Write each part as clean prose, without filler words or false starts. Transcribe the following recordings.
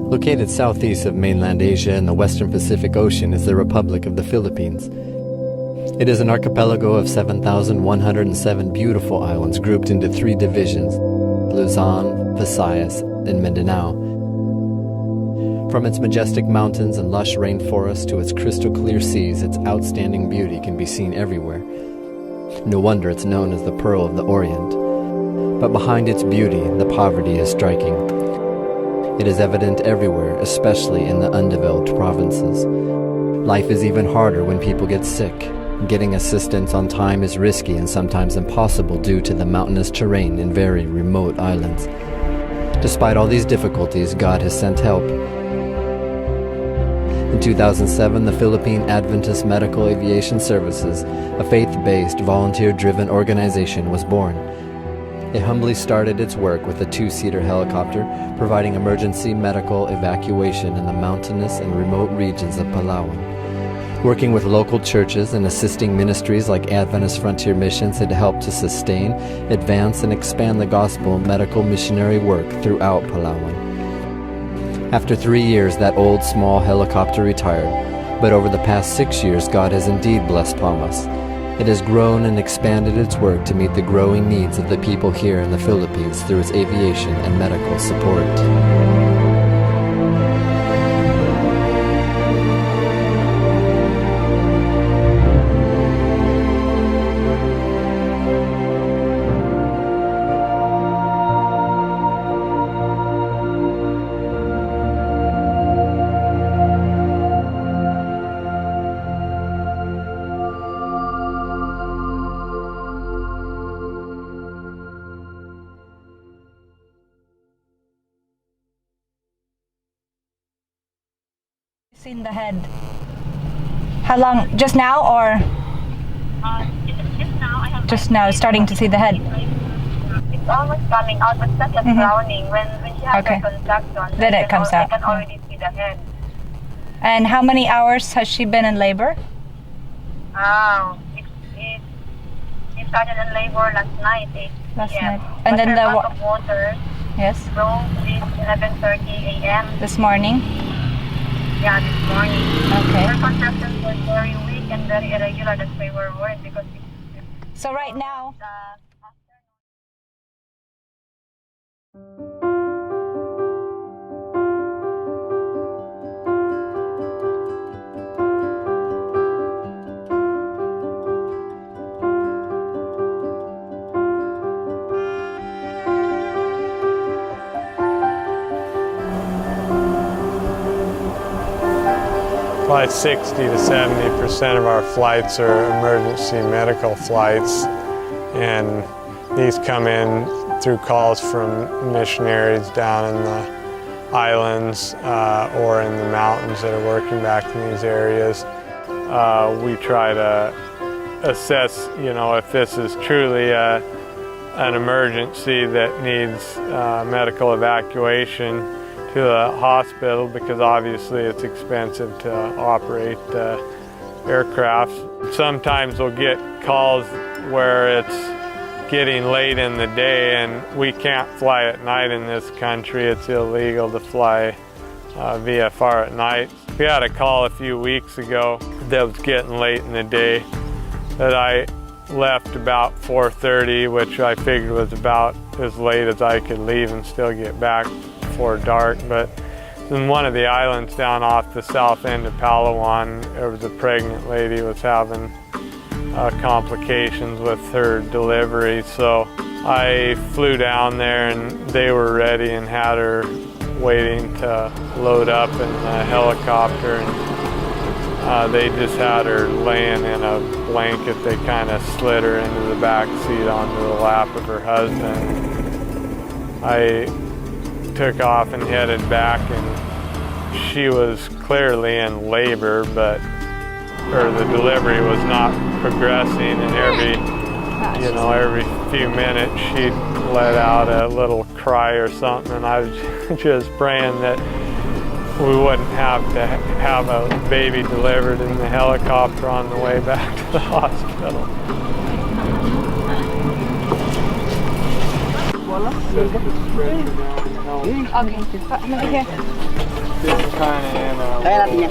Located southeast of mainland Asia in the western Pacific Ocean is the Republic of the Philippines. It is an archipelago of 7,107 beautiful islands grouped into 3 divisions: Luzon, Visayas, and Mindanao. From its majestic mountains and lush rainforests to its crystal clear seas, its outstanding beauty can be seen everywhere. No wonder it's known as the Pearl of the Orient. But behind its beauty, the poverty is striking. It is evident everywhere, especially in the undeveloped provinces. Life is even harder when people get sick. Getting assistance on time is risky and sometimes impossible due to the mountainous terrain in very remote islands. Despite all these difficulties, God has sent help. In 2007, the Philippine Adventist Medical Aviation Services, a faith-based, volunteer-driven organization, was born. It humbly started its work with a 2-seater helicopter, providing emergency medical evacuation in the mountainous and remote regions of Palawan. Working with local churches and assisting ministries like Adventist Frontier Missions, it helped to sustain, advance, and expand the gospel medical missionary work throughout Palawan. After 3 years, that old small helicopter retired, but over the past 6 years, God has indeed blessed PAMAS. It has grown and expanded its work to meet the growing needs of the people here in the Philippines through its aviation and medical support. Seen the head. How long? Just now or? Just now. I have just now, starting to see the head. It's almost coming out, but not yet drowning. When she has her contraction, then it comes out. I can already see the head. And how many hours has she been in labor? She started in labor last night, 8 Last p.m. night. And then the of water. Yes. Broke is 11:30 a.m. This morning. Yeah, this morning. Okay. Her contractions were very weak and very irregular. That's why we're worried because. So right now. Probably 60 to 70% of our flights are emergency medical flights, and these come in through calls from missionaries down in the islands or in the mountains that are working back in these areas. We try to assess, if this is truly an emergency that needs medical evacuation to the hospital, because obviously it's expensive to operate the aircraft. Sometimes we'll get calls where it's getting late in the day and we can't fly at night in this country. It's illegal to fly VFR at night. We had a call a few weeks ago that was getting late in the day that I left about 4:30, which I figured was about as late as I could leave and still get back before dark. But in one of the islands down off the south end of Palawan, there was a pregnant lady who was having complications with her delivery. So I flew down there and they were ready and had her waiting to load up in the helicopter. And they just had her laying in a blanket. They kind of slid her into the back seat onto the lap of her husband. I took off and headed back, and she was clearly in labor, but the delivery was not progressing, and every few minutes she'd let out a little cry or something, and I was just praying that we wouldn't have to have a baby delivered in the helicopter on the way back to the hospital. Okay. Maybe here. It's kind of in a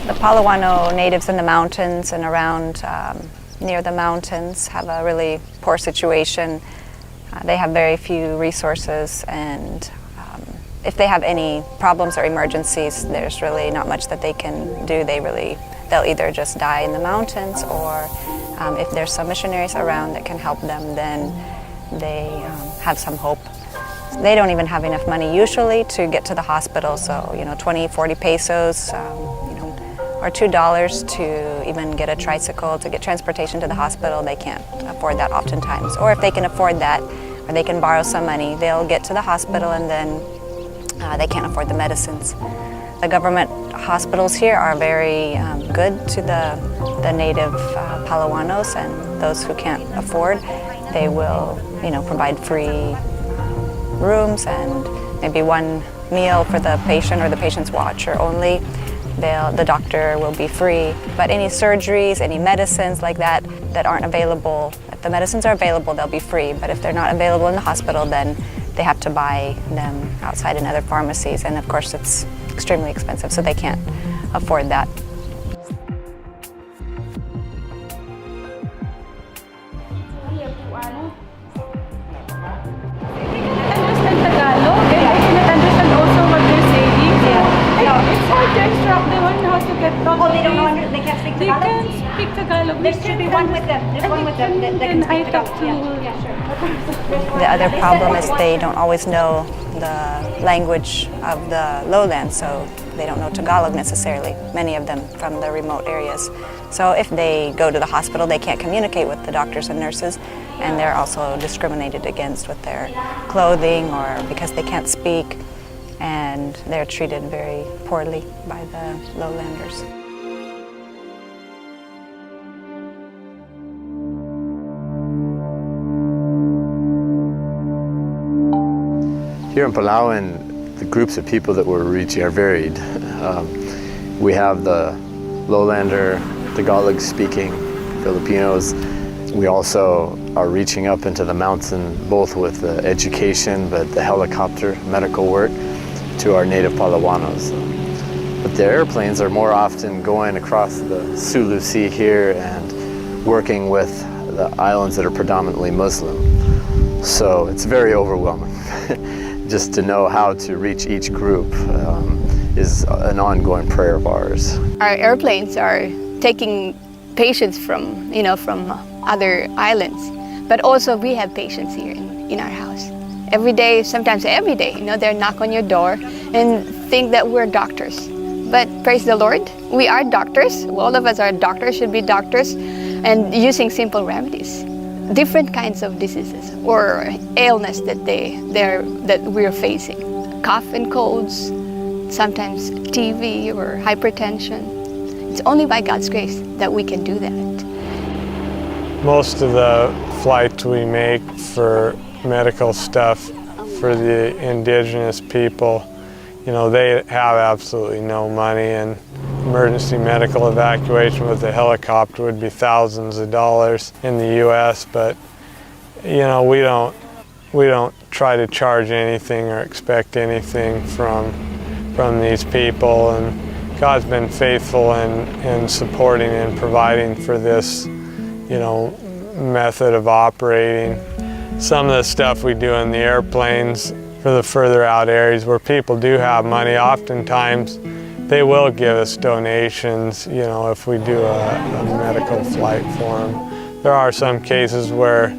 The Palawano natives in the mountains and around near the mountains have a really poor situation. They have very few resources, and if they have any problems or emergencies, there's really not much that they can do. They'll either just die in the mountains, or if there's some missionaries around that can help them, then they have some hope. They don't even have enough money usually to get to the hospital, so 20, 40 pesos, or $2 to even get a tricycle to get transportation to the hospital. They can't afford that oftentimes. Or if they can afford that, or they can borrow some money, they'll get to the hospital and then they can't afford the medicines. The government hospitals here are very good to the native Palawanos, and those who can't afford, they will provide free rooms and maybe one meal for the patient or the patient's watcher only. The doctor will be free, but any surgeries, any medicines like that aren't available, if the medicines are available, they'll be free, but if they're not available in the hospital, then they have to buy them outside in other pharmacies, and of course it's extremely expensive, so they can't afford that. Oh, they don't know, they can't speak Tagalog? They can speak Tagalog. There should be one with them. There's one with them that can speak Tagalog. Yeah, sure. The other problem is they don't always know the language of the lowlands, so they don't know Tagalog necessarily, many of them from the remote areas. So if they go to the hospital, they can't communicate with the doctors and nurses, and they're also discriminated against with their clothing or because they can't speak, and they're treated very poorly by the lowlanders. Here in Palawan, the groups of people that we're reaching are varied. We have the lowlander, Tagalog-speaking Filipinos. We also are reaching up into the mountain, both with the education, but the helicopter medical work, to our native Palawanos. But the airplanes are more often going across the Sulu Sea here and working with the islands that are predominantly Muslim. So it's very overwhelming. Just to know how to reach each group is an ongoing prayer of ours. Our airplanes are taking patients from other islands, but also we have patients here in our house. Every day, sometimes every day, they knock on your door and think that we're doctors. But praise the Lord, we are doctors. All of us are doctors, should be doctors, and using simple remedies. Different kinds of diseases or illness that we're facing. Cough and colds, sometimes TB or hypertension. It's only by God's grace that we can do that. Most of the flights we make for medical stuff for the indigenous people, they have absolutely no money, and emergency medical evacuation with a helicopter would be thousands of dollars in the U.S., but we don't try to charge anything or expect anything from these people, and God's been faithful in supporting and providing for this method of operating. Some of the stuff we do in the airplanes for the further out areas where people do have money, oftentimes they will give us donations, if we do a medical flight for them. There are some cases where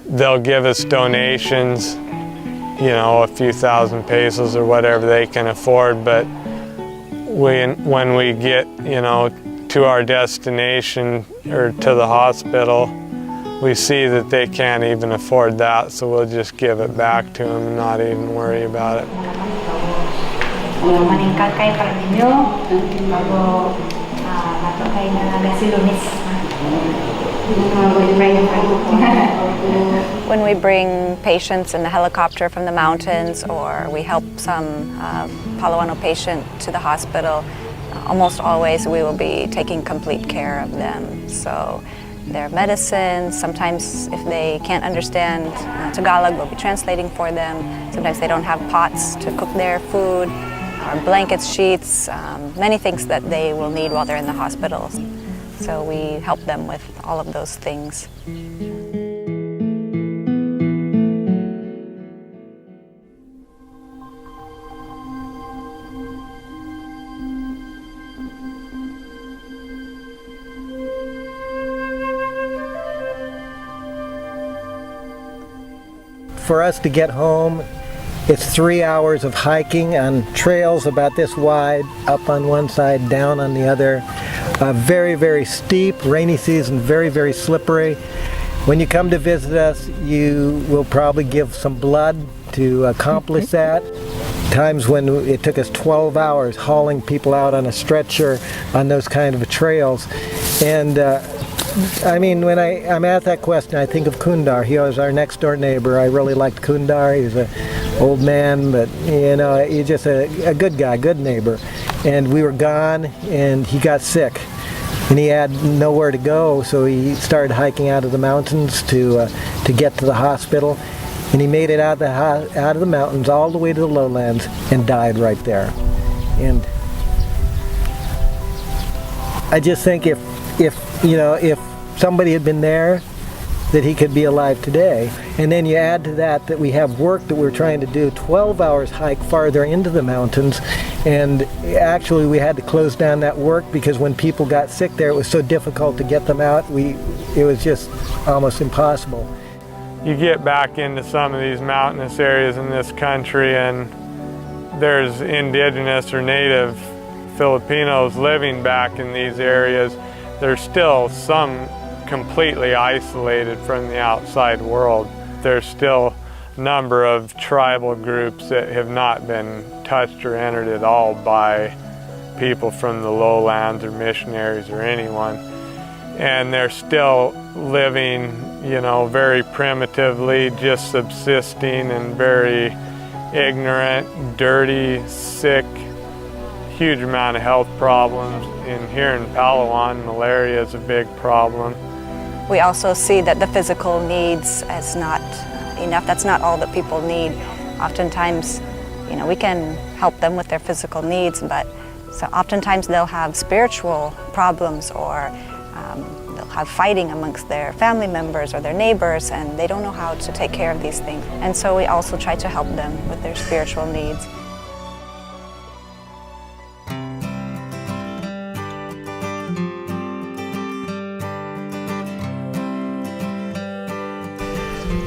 they'll give us donations, a few thousand pesos or whatever they can afford, but when we get, to our destination or to the hospital, we see that they can't even afford that, so we'll just give it back to them and not even worry about it. Maningkal kayo para ninyo bago mato kayo na gasilunis. When we bring patients in the helicopter from the mountains, or we help some Palawano patient to the hospital, almost always we will be taking complete care of them. So their medicines, sometimes if they can't understand Tagalog, we'll be translating for them. Sometimes they don't have pots to cook their food, or blankets, sheets, many things that they will need while they're in the hospital. So we help them with all of those things. For us to get home, it's 3 hours of hiking on trails about this wide, up on one side, down on the other. Very, very steep, rainy season, very, very slippery. When you come to visit us, you will probably give some blood to accomplish that. Times when it took us 12 hours hauling people out on a stretcher on those kind of trails. And I mean, when I'm at that question, I think of Kundar. He was our next door neighbor. I really liked Kundar. He was an old man, but you know, he's just a good guy, good neighbor. And we were gone, and he got sick, and he had nowhere to go, so he started hiking out of the mountains to get to the hospital. And he made it out of the mountains all the way to the lowlands and died right there. And I just think if somebody had been there, that he could be alive today. And then you add to that we have work that we're trying to do, 12 hours hike farther into the mountains, and actually we had to close down that work because when people got sick there, it was so difficult to get them out. It was just almost impossible. You get back into some of these mountainous areas in this country, and there's indigenous or native Filipinos living back in these areas. There's still some completely isolated from the outside world. There's still a number of tribal groups that have not been touched or entered at all by people from the lowlands or missionaries or anyone. And they're still living, very primitively, just subsisting, and very ignorant, dirty, sick, huge amount of health problems. And here in Palawan, malaria is a big problem. We also see that the physical needs is not enough. That's not all that people need. Oftentimes, we can help them with their physical needs, but so oftentimes they'll have spiritual problems, or they'll have fighting amongst their family members or their neighbors, and they don't know how to take care of these things. And so we also try to help them with their spiritual needs.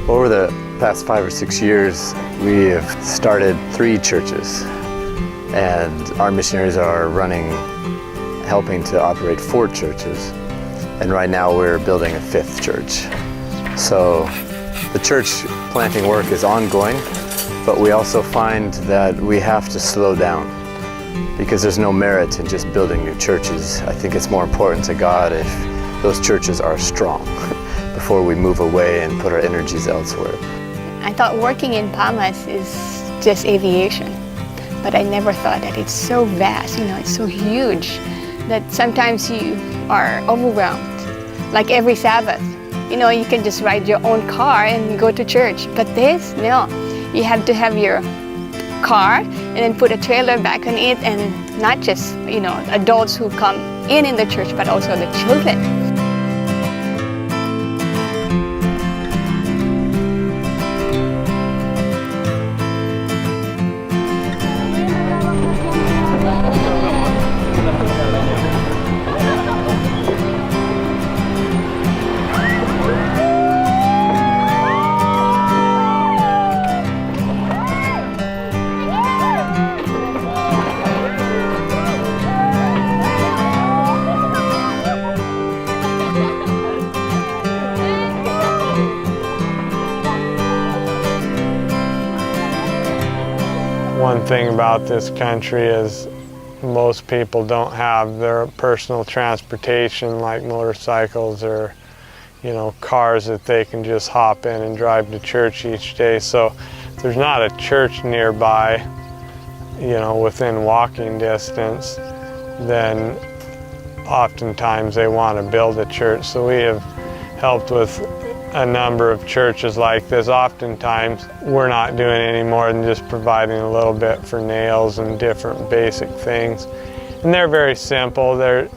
Over the past 5 or 6 years, we have started 3 churches, and our missionaries are helping to operate 4 churches, and right now we're building a 5th church. So the church planting work is ongoing, but we also find that we have to slow down because there's no merit in just building new churches. I think it's more important to God if those churches are strong before we move away and put our energies elsewhere. I thought working in PAMAS is just aviation, but I never thought that it's so vast, it's so huge that sometimes you are overwhelmed. Like every Sabbath, you can just ride your own car and go to church, but this, no. You have to have your car and then put a trailer back on it, and not just, adults who come in the church, but also the children. One thing about this country is most people don't have their personal transportation like motorcycles or, cars that they can just hop in and drive to church each day. So there's not a church nearby, within walking distance. then oftentimes they want to build a church. So we have helped with a number of churches like this. Oftentimes we're not doing any more than just providing a little bit for nails and different basic things. And they're very simple. They're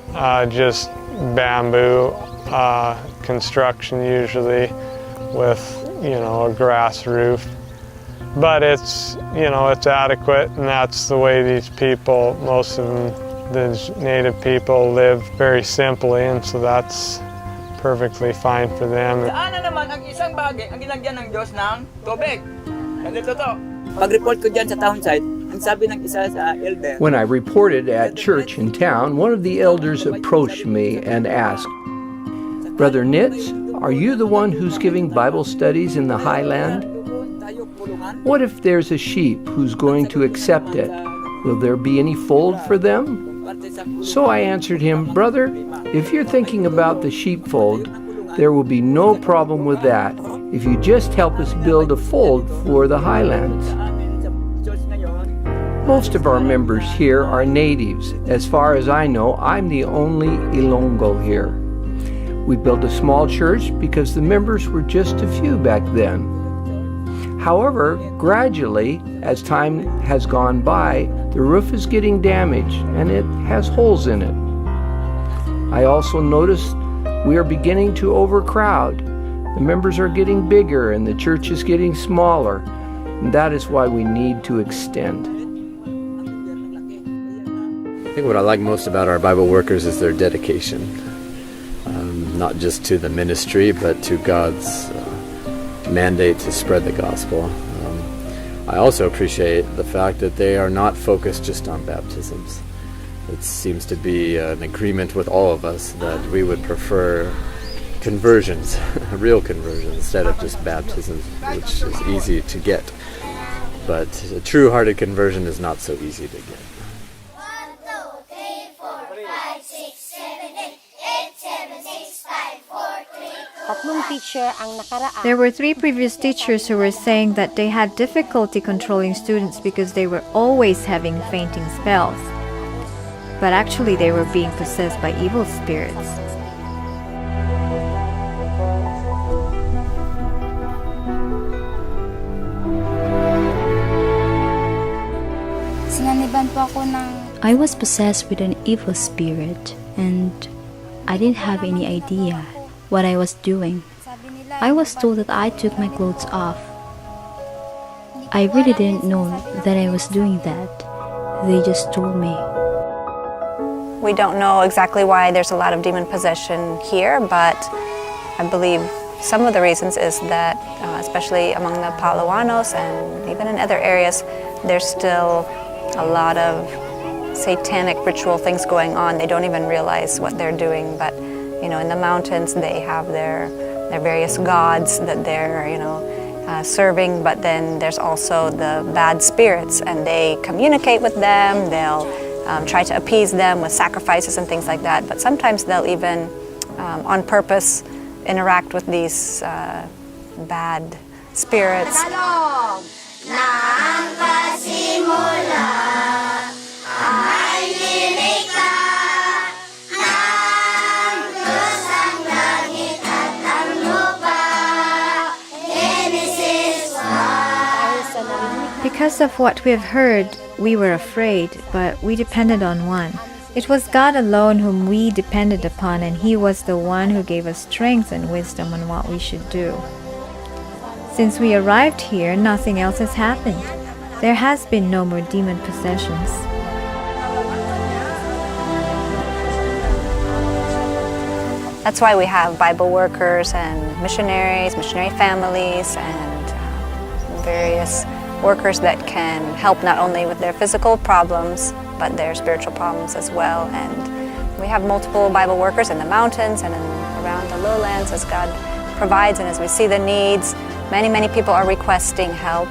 just bamboo construction usually with, a grass roof. But it's, it's adequate, and that's the way these people, most of them, these native people, live very simply, and so that's perfectly fine for them. Saan naman ang isang bagay ang ginagyan ng Diyos ng tubig? Ganito to. Pag-report ko dyan sa town site, ang sabi ng isa sa elder. When I reported at church in town, one of the elders approached me and asked, "Brother Nitz, are you the one who's giving Bible studies in the highland? What if there's a sheep who's going to accept it? Will there be any fold for them?" So I answered him, "Brother, if you're thinking about the sheepfold, there will be no problem with that if you just help us build a fold for the highlands." Most of our members here are natives. As far as I know, I'm the only Ilongo here. We built a small church because the members were just a few back then. However, gradually, as time has gone by, the roof is getting damaged and it has holes in it. I also noticed we are beginning to overcrowd. The members are getting bigger and the church is getting smaller, and that is why we need to extend. I think what I like most about our Bible workers is their dedication, not just to the ministry, but to God's mandate to spread the gospel. I also appreciate the fact that they are not focused just on baptisms. It seems to be an agreement with all of us that we would prefer conversions, real conversions, instead of just baptisms, which is easy to get. But a true-hearted conversion is not so easy to get. There were 3 previous teachers who were saying that they had difficulty controlling students because they were always having fainting spells. But actually they were being possessed by evil spirits. I was possessed with an evil spirit, and I didn't have any idea what I was doing. I was told that I took my clothes off. I really didn't know that I was doing that. They just told me. We don't know exactly why there's a lot of demon possession here, but I believe some of the reasons is that, especially among the Palawanos and even in other areas, there's still a lot of satanic ritual things going on. They don't even realize what they're doing, but in the mountains they have their various gods that they're serving, but then there's also the bad spirits, and they communicate with them. They'll try to appease them with sacrifices and things like that, but sometimes they'll even on purpose interact with these bad spirits. Because of what we have heard, we were afraid, but we depended on one. It was God alone whom we depended upon, and He was the one who gave us strength and wisdom on what we should do. Since we arrived here, nothing else has happened. There has been no more demon possessions. That's why we have Bible workers and missionaries, missionary families, and various workers that can help not only with their physical problems, but their spiritual problems as well. And we have multiple Bible workers in the mountains and around the lowlands as God provides, and as we see the needs. Many people are requesting help.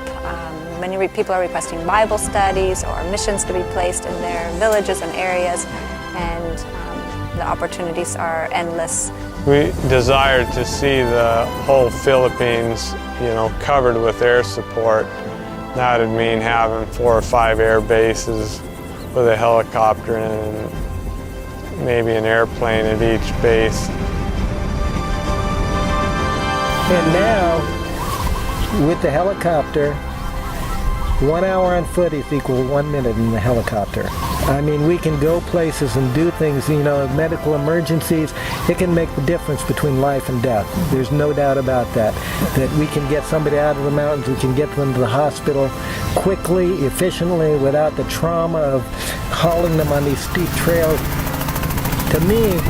Many people are requesting Bible studies or missions to be placed in their villages and areas, and the opportunities are endless. We desire to see the whole Philippines, covered with air support. That would mean having 4 or 5 air bases with a helicopter and maybe an airplane at each base. And now, with the helicopter, 1 hour on foot is equal to 1 minute in the helicopter. I mean, we can go places and do things, you know, medical emergencies. It can make the difference between life and death. There's no doubt about that. That we can get somebody out of the mountains, we can get them to the hospital quickly, efficiently, without the trauma of hauling them on these steep trails. To me,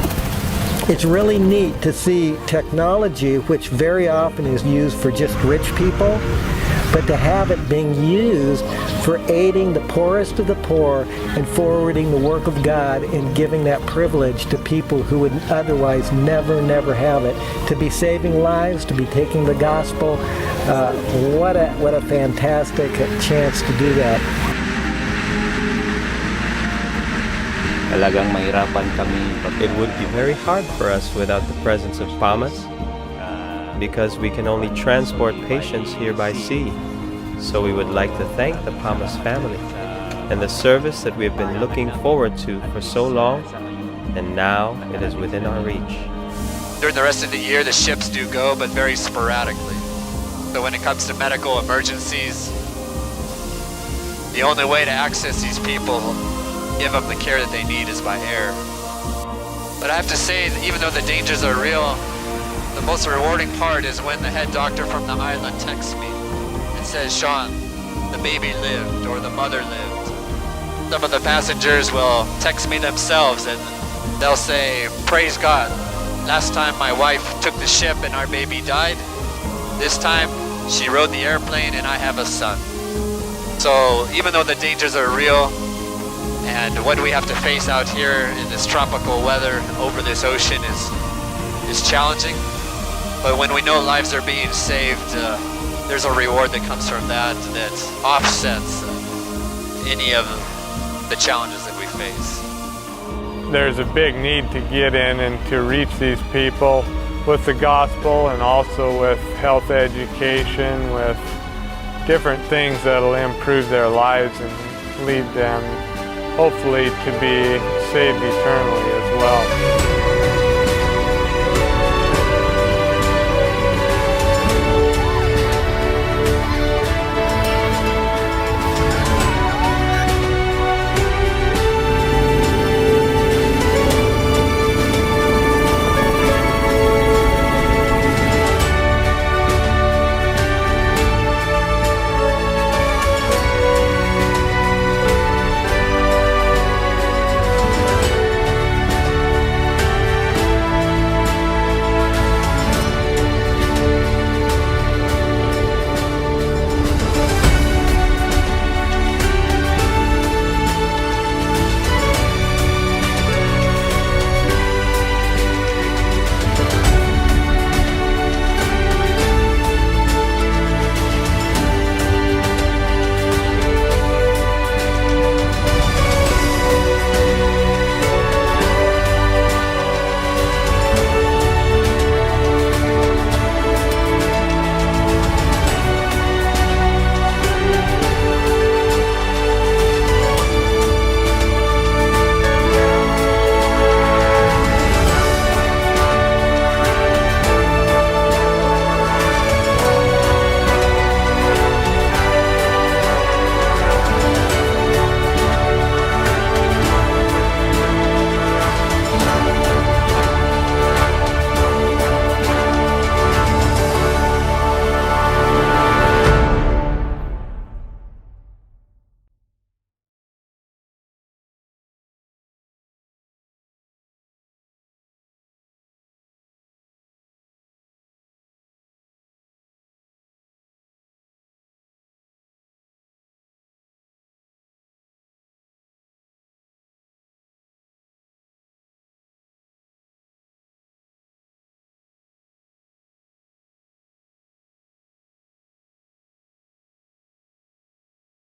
it's really neat to see technology, which very often is used for just rich people, but to have it being used for aiding the poorest of the poor and forwarding the work of God and giving that privilege to people who would otherwise never have it, to be saving lives, to be taking the gospel. What a fantastic chance to do that. Talagang mahirapan kami. It would be very hard for us without the presence of PAMAS because we can only transport patients here by sea. So we would like to thank the PAMAS family and the service that we have been looking forward to for so long, and now it is within our reach. During the rest of the year, the ships do go, but very sporadically. So when it comes to medical emergencies, the only way to access these people, give them the care that they need, is by air. But I have to say, even though the dangers are real, the most rewarding part is when the head doctor from the island texts me and says, "Sean, the baby lived," or "the mother lived." Some of the passengers will text me themselves and they'll say, "Praise God, last time my wife took the ship and our baby died. This time she rode the airplane and I have a son." So even though the dangers are real, and what we have to face out here in this tropical weather over this ocean is challenging, but when we know lives are being saved, there's a reward that comes from that offsets any of the challenges that we face. There's a big need to get in and to reach these people with the gospel, and also with health education, with different things that'll improve their lives and lead them hopefully to be saved eternally as well.